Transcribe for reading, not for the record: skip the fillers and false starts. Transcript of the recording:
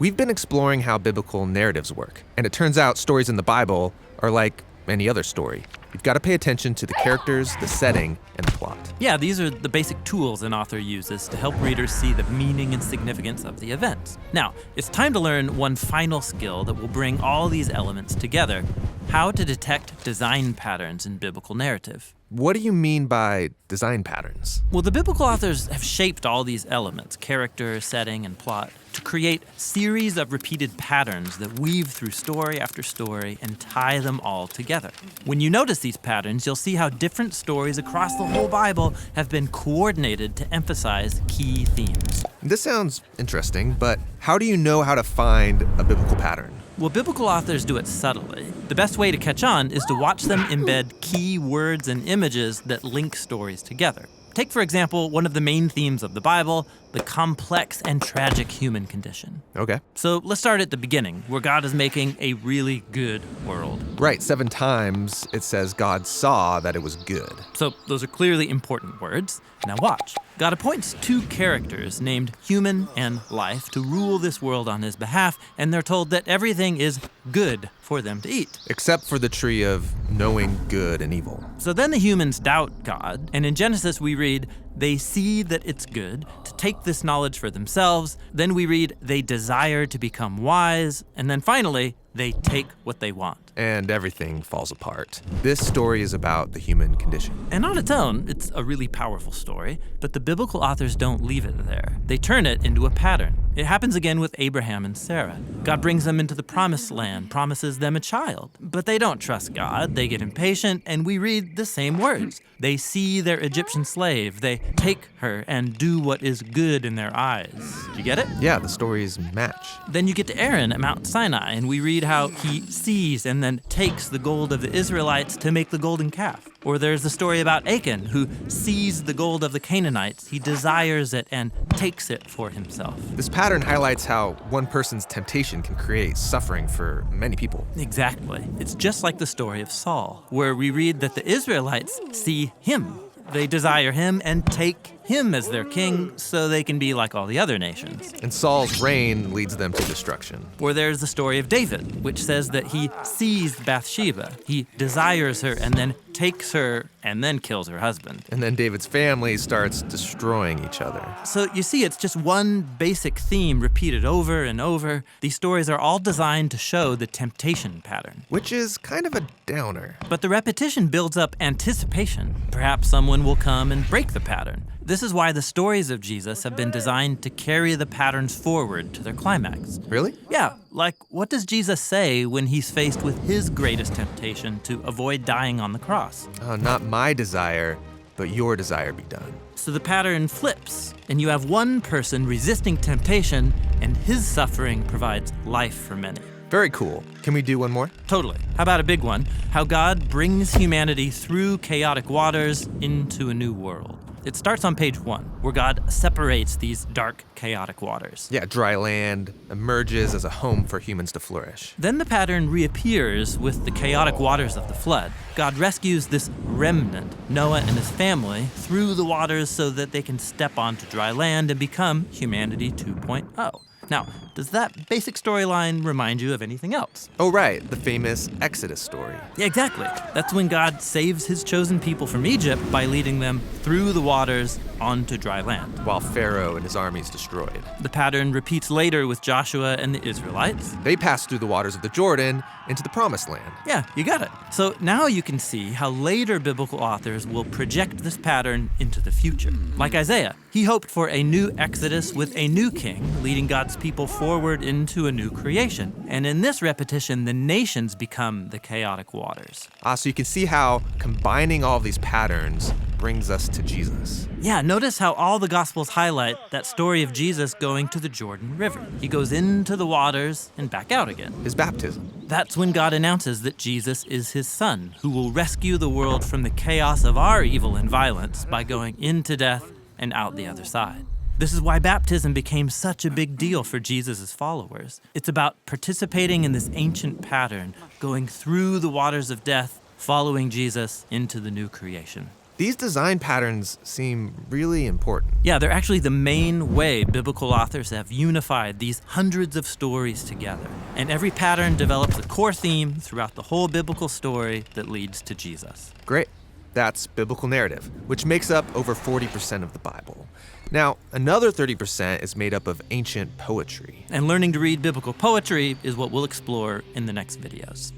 We've been exploring how biblical narratives work, and it turns out stories in the Bible are like any other story. You've got to pay attention to the characters, the setting, and the plot. Yeah, these are the basic tools an author uses to help readers see the meaning and significance of the events. Now, it's time to learn one final skill that will bring all these elements together: how to detect design patterns in biblical narrative. What do you mean by design patterns? Well, the biblical authors have shaped all these elements, character, setting, and plot, to create series of repeated patterns that weave through story after story and tie them all together. When you notice these patterns, you'll see how different stories across the whole Bible have been coordinated to emphasize key themes. This sounds interesting, but how do you know how to find a biblical pattern? Well, biblical authors do it subtly. The best way to catch on is to watch them embed key words and images that link stories together. Take, for example, one of the main themes of the Bible, the complex and tragic human condition. Okay. So let's start at the beginning, where God is making a really good world. Right, 7 times it says God saw that it was good. So those are clearly important words. Now watch. God appoints 2 characters named Human and Life to rule this world on his behalf, and they're told that everything is good for them to eat. Except for the tree of knowing good and evil. So then the humans doubt God, and in Genesis we read, they see that it's good to take this knowledge for themselves. Then we read, they desire to become wise. And then finally, they take what they want. And everything falls apart. This story is about the human condition. And on its own, it's a really powerful story, but the biblical authors don't leave it there. They turn it into a pattern. It happens again with Abraham and Sarah. God brings them into the promised land, promises them a child. But they don't trust God, they get impatient, and we read the same words. They see their Egyptian slave, they take her and do what is good in their eyes. You get it? Yeah, the stories match. Then you get to Aaron at Mount Sinai, and we read how he sees and then takes the gold of the Israelites to make the golden calf. Or there's the story about Achan, who sees the gold of the Canaanites, he desires it and takes it for himself. This pattern highlights how one person's temptation can create suffering for many people. Exactly. It's just like the story of Saul, where we read that the Israelites see him. They desire him and take him as their king so they can be like all the other nations. And Saul's reign leads them to destruction. Or there's the story of David, which says that he sees Bathsheba. He desires her and then takes her and then kills her husband. And then David's family starts destroying each other. So you see, it's just one basic theme repeated over and over. These stories are all designed to show the temptation pattern. Which is kind of a downer. But the repetition builds up anticipation. Perhaps someone will come and break the pattern. This is why the stories of Jesus have been designed to carry the patterns forward to their climax. Really? Yeah, like what does Jesus say when he's faced with his greatest temptation to avoid dying on the cross? Not my desire, but your desire be done. So the pattern flips, and you have one person resisting temptation, and his suffering provides life for many. Very cool. Can we do one more? Totally. How about a big one? How God brings humanity through chaotic waters into a new world. It starts on page 1, where God separates these dark, chaotic waters. Yeah, dry land emerges as a home for humans to flourish. Then the pattern reappears with the chaotic waters of the flood. God rescues this remnant, Noah and his family, through the waters so that they can step onto dry land and become humanity 2.0. Now, does that basic storyline remind you of anything else? Oh, right, the famous Exodus story. Yeah, exactly. That's when God saves his chosen people from Egypt by leading them through the waters onto dry land. While Pharaoh and his armies destroyed. The pattern repeats later with Joshua and the Israelites. They passed through the waters of the Jordan into the Promised Land. Yeah, you got it. So now you can see how later biblical authors will project this pattern into the future. Like Isaiah, he hoped for a new Exodus with a new king, leading God's people forward into a new creation. And in this repetition, the nations become the chaotic waters. So you can see how combining all these patterns brings us to Jesus. Yeah, notice how all the Gospels highlight that story of Jesus going to the Jordan River. He goes into the waters and back out again. His baptism. That's when God announces that Jesus is his son, who will rescue the world from the chaos of our evil and violence by going into death and out the other side. This is why baptism became such a big deal for Jesus' followers. It's about participating in this ancient pattern, going through the waters of death, following Jesus into the new creation. These design patterns seem really important. Yeah, they're actually the main way biblical authors have unified these hundreds of stories together. And every pattern develops a core theme throughout the whole biblical story that leads to Jesus. Great. That's biblical narrative, which makes up over 40% of the Bible. Now, another 30% is made up of ancient poetry. And learning to read biblical poetry is what we'll explore in the next videos.